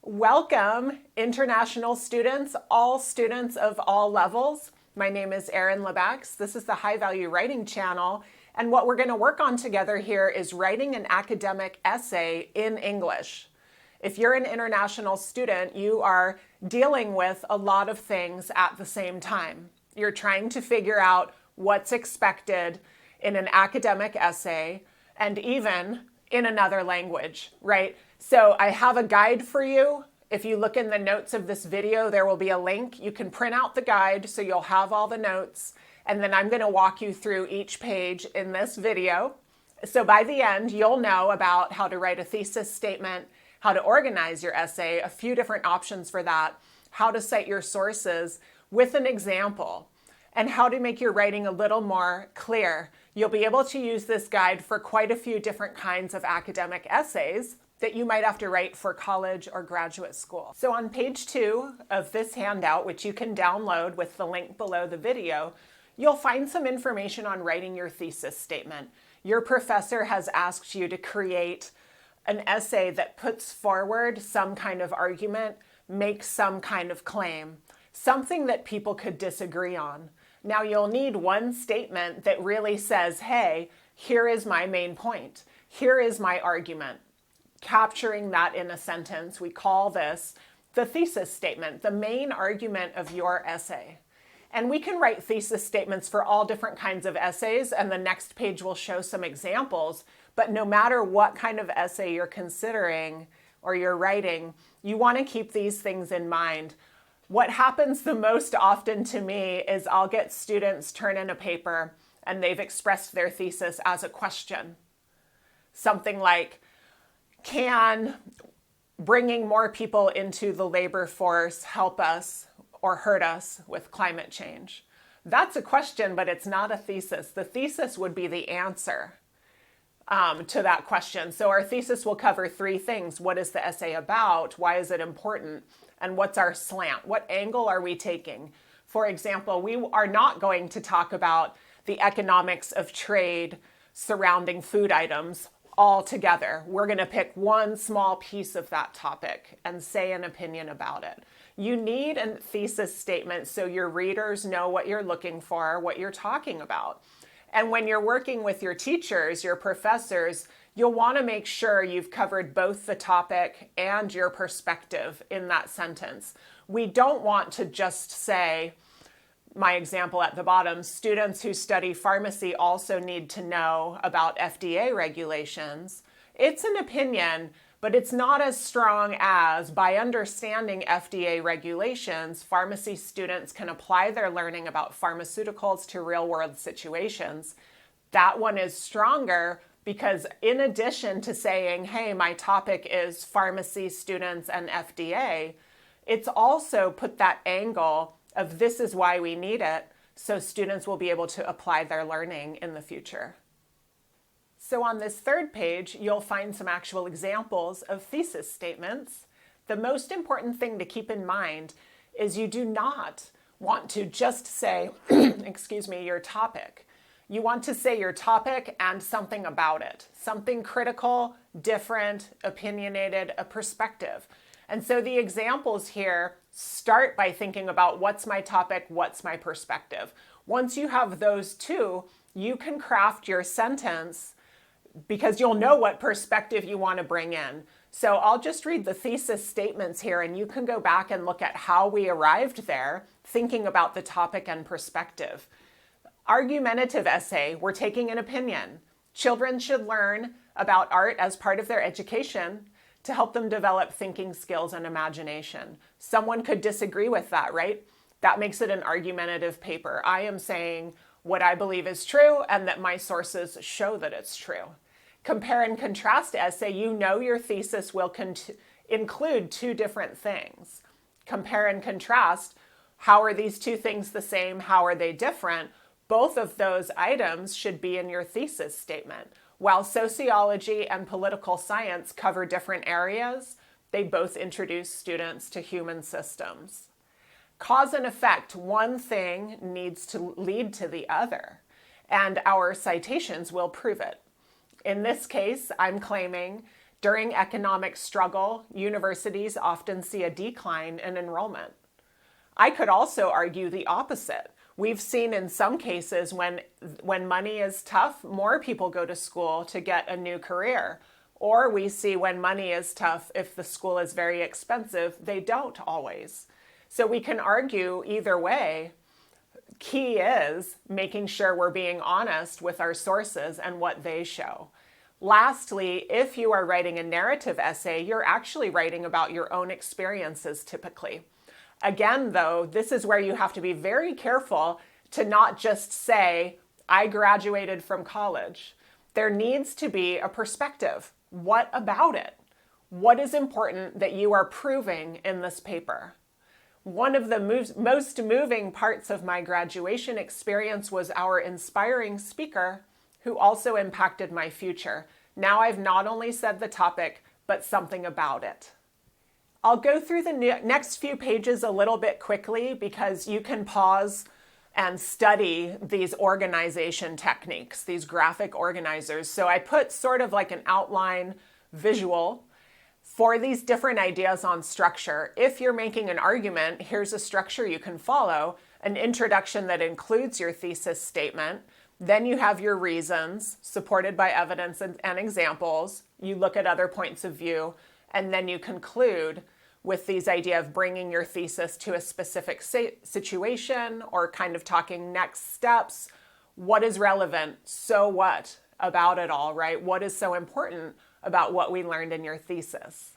Welcome, international students, all students of all levels. My name is Erin Lebax. This is the High Value Writing channel, and what we're going to work on together here is writing an academic essay in English. If you're an international student, you are dealing with a lot of things at the same time. You're trying to figure out what's expected in an academic essay and even in another language, right? So I have a guide for you. If you look in the notes of this video, there will be a link. You can print out the guide so you'll have all the notes. And then I'm going to walk you through each page in this video. So by the end, you'll know about how to write a thesis statement, how to organize your essay, a few different options for that, how to cite your sources with an example, and how to make your writing a little more clear. You'll be able to use this guide for quite a few different kinds of academic essays that you might have to write for college or graduate school. So on page 2 of this handout, which you can download with the link below the video, you'll find some information on writing your thesis statement. Your professor has asked you to create an essay that puts forward some kind of argument, makes some kind of claim, something that people could disagree on. Now you'll need one statement that really says, hey, here is my main point. Here is my argument. Capturing that in a sentence, we call this the thesis statement, the main argument of your essay. And we can write thesis statements for all different kinds of essays, and the next page will show some examples. But no matter what kind of essay you're considering or you're writing, you want to keep these things in mind. What happens the most often to me is I'll get students turn in a paper and they've expressed their thesis as a question. Something like, can bringing more people into the labor force help us or hurt us with climate change? That's a question, but it's not a thesis. The thesis would be the answer to that question. So our thesis will cover 3 things. What is the essay about? Why is it important? And what's our slant? What angle are we taking? For example, we are not going to talk about the economics of trade surrounding food items altogether. We're going to pick one small piece of that topic and say an opinion about it. You need a thesis statement so your readers know what you're looking for, what you're talking about. And when you're working with your teachers, your professors, you'll want to make sure you've covered both the topic and your perspective in that sentence. We don't want to just say, my example at the bottom, students who study pharmacy also need to know about FDA regulations. It's an opinion, but it's not as strong as by understanding FDA regulations, pharmacy students can apply their learning about pharmaceuticals to real-world situations. That one is stronger because in addition to saying, hey, my topic is pharmacy students and FDA, it's also put that angle of this is why we need it, so students will be able to apply their learning in the future. So on this 3rd page, you'll find some actual examples of thesis statements. The most important thing to keep in mind is you do not want to just say, excuse me, your topic. You want to say your topic and something about it, something critical, different, opinionated, a perspective. And so the examples here start by thinking about what's my topic, what's my perspective. Once you have those 2, you can craft your sentence because you'll know what perspective you want to bring in. So I'll just read the thesis statements here and you can go back and look at how we arrived there, thinking about the topic and perspective. Argumentative essay, we're taking an opinion. Children should learn about art as part of their education to help them develop thinking skills and imagination. Someone could disagree with that, right? That makes it an argumentative paper. I am saying what I believe is true and that my sources show that it's true. Compare and contrast essay, you know your thesis will include 2 different things. Compare and contrast, how are these 2 things the same? How are they different? Both of those items should be in your thesis statement. While sociology and political science cover different areas, they both introduce students to human systems. Cause and effect, one thing needs to lead to the other, and our citations will prove it. In this case, I'm claiming During economic struggle, universities often see a decline in enrollment. I could also argue the opposite. We've seen in some cases when money is tough, more people go to school to get a new career. Or we see when money is tough, if the school is very expensive, they don't always. So we can argue either way. Key is making sure we're being honest with our sources and what they show. Lastly, if you are writing a narrative essay, you're actually writing about your own experiences typically. Again, though, this is where you have to be very careful to not just say, I graduated from college. There needs to be a perspective. What about it? What is important that you are proving in this paper? One of the most moving parts of my graduation experience was our inspiring speaker, who also impacted my future. Now I've not only said the topic, but something about it. I'll go through the next few pages a little bit quickly because you can pause and study these organization techniques, these graphic organizers. So I put sort of like an outline visual for these different ideas on structure. If you're making an argument, here's a structure you can follow: an introduction that includes your thesis statement. Then you have your reasons supported by evidence and examples. You look at other points of view, and then you conclude with these idea of bringing your thesis to a specific situation or kind of talking next steps. What is relevant? So what about it all, right? What is so important about what we learned in your thesis?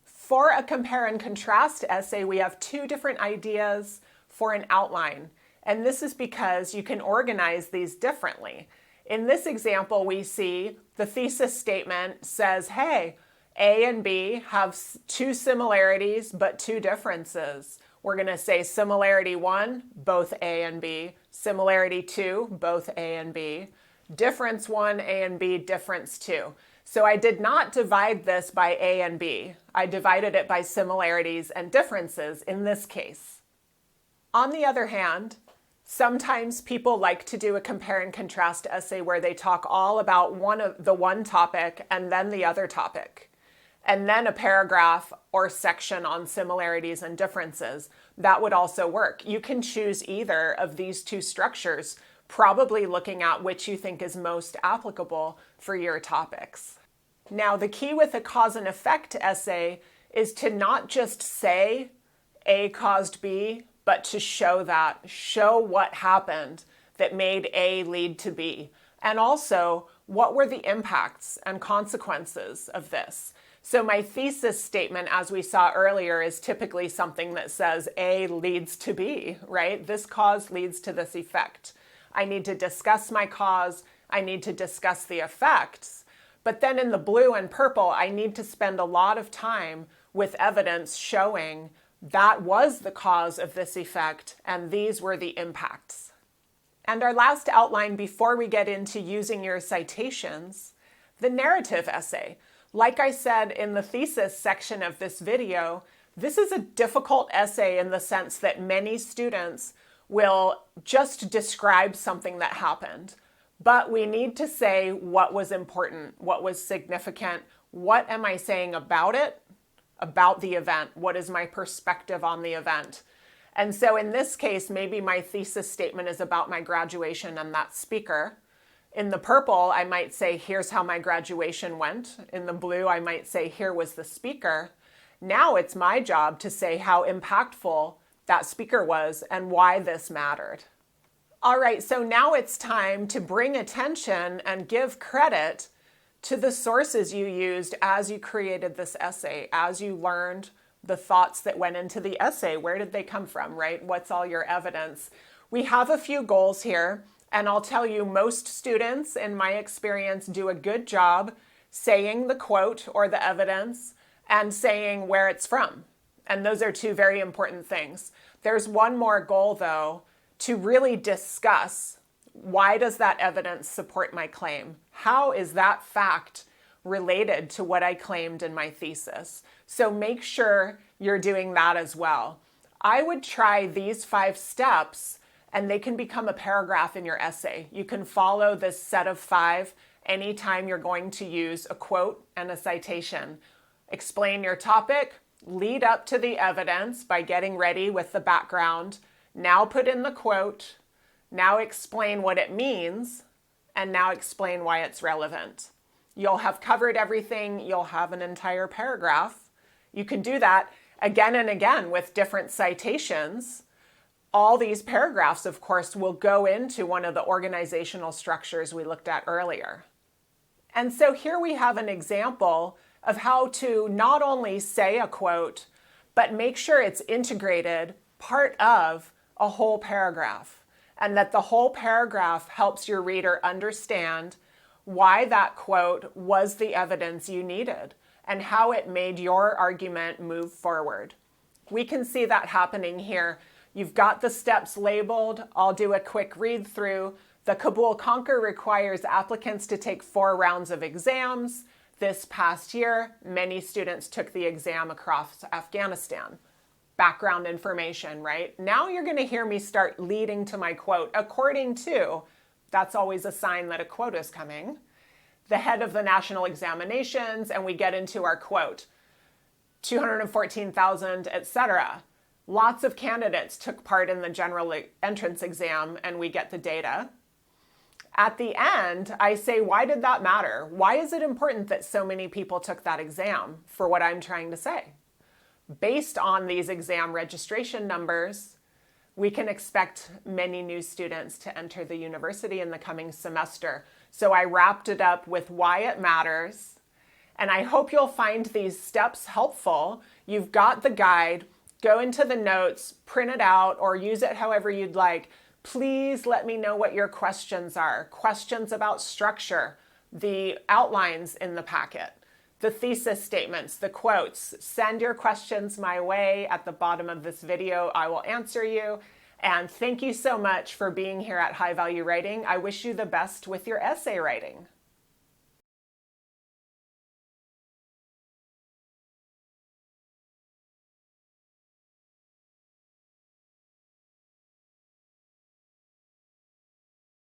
For a compare and contrast essay, we have two different ideas for an outline. And this is because you can organize these differently. In this example, we see the thesis statement says, hey, A and B have two similarities, but two differences. We're going to say similarity 1, both A and B. Similarity 2, both A and B. Difference 1, A and B, difference 2. So I did not divide this by A and B. I divided it by similarities and differences in this case. On the other hand, sometimes people like to do a compare and contrast essay where they talk all about one topic and then the other topic, and then a paragraph or section on similarities and differences. That would also work. You can choose either of these two structures, probably looking at which you think is most applicable for your topics. Now, the key with a cause and effect essay is to not just say A caused B, but to show what happened that made A lead to B. And also, what were the impacts and consequences of this? So my thesis statement, as we saw earlier, is typically something that says A leads to B, right? This cause leads to this effect. I need to discuss my cause. I need to discuss the effects. But then in the blue and purple, I need to spend a lot of time with evidence showing that was the cause of this effect, and these were the impacts. And our last outline before we get into using your citations, the narrative essay. Like I said in the thesis section of this video, this is a difficult essay in the sense that many students will just describe something that happened. But we need to say what was important, what was significant, what am I saying about it, about the event, what is my perspective on the event. And so in this case, maybe my thesis statement is about my graduation and that speaker. In the purple, I might say, here's how my graduation went. In the blue, I might say, here was the speaker. Now it's my job to say how impactful that speaker was and why this mattered. All right, so now it's time to bring attention and give credit to the sources you used as you created this essay, as you learned the thoughts that went into the essay. Where did they come from, right? What's all your evidence? We have a few goals here, and I'll tell you, most students, in my experience, do a good job saying the quote or the evidence and saying where it's from. And those are two very important things. There's one more goal, though, to really discuss, why does that evidence support my claim? How is that fact related to what I claimed in my thesis? So make sure you're doing that as well. I would try these 5 steps, and they can become a paragraph in your essay. You can follow this set of 5 anytime you're going to use a quote and a citation. Explain your topic, lead up to the evidence by getting ready with the background, now put in the quote, now explain what it means, and now explain why it's relevant. You'll have covered everything, you'll have an entire paragraph. You can do that again and again with different citations. All these paragraphs, of course, will go into one of the organizational structures we looked at earlier. And so here we have an example of how to not only say a quote, but make sure it's integrated, part of a whole paragraph, and that the whole paragraph helps your reader understand why that quote was the evidence you needed and how it made your argument move forward. We can see that happening here. You've got the steps labeled. I'll do a quick read through. The Kabul Conquer requires applicants to take 4 rounds of exams. This past year, many students took the exam across Afghanistan. Background information, right? Now you're going to hear me start leading to my quote. According to, that's always a sign that a quote is coming. The head of the national examinations, and we get into our quote. 214,000, etc. Lots of candidates took part in the general entrance exam, and we get the data. At the end, I say, why did that matter? Why is it important that so many people took that exam for what I'm trying to say? Based on these exam registration numbers, we can expect many new students to enter the university in the coming semester. So I wrapped it up with why it matters, and I hope you'll find these steps helpful. You've got the guide. Go into the notes, print it out, or use it however you'd like. Please let me know what your questions are. Questions about structure, the outlines in the packet, the thesis statements, the quotes. Send your questions my way at the bottom of this video. I will answer you. And thank you so much for being here at High Value Writing. I wish you the best with your essay writing.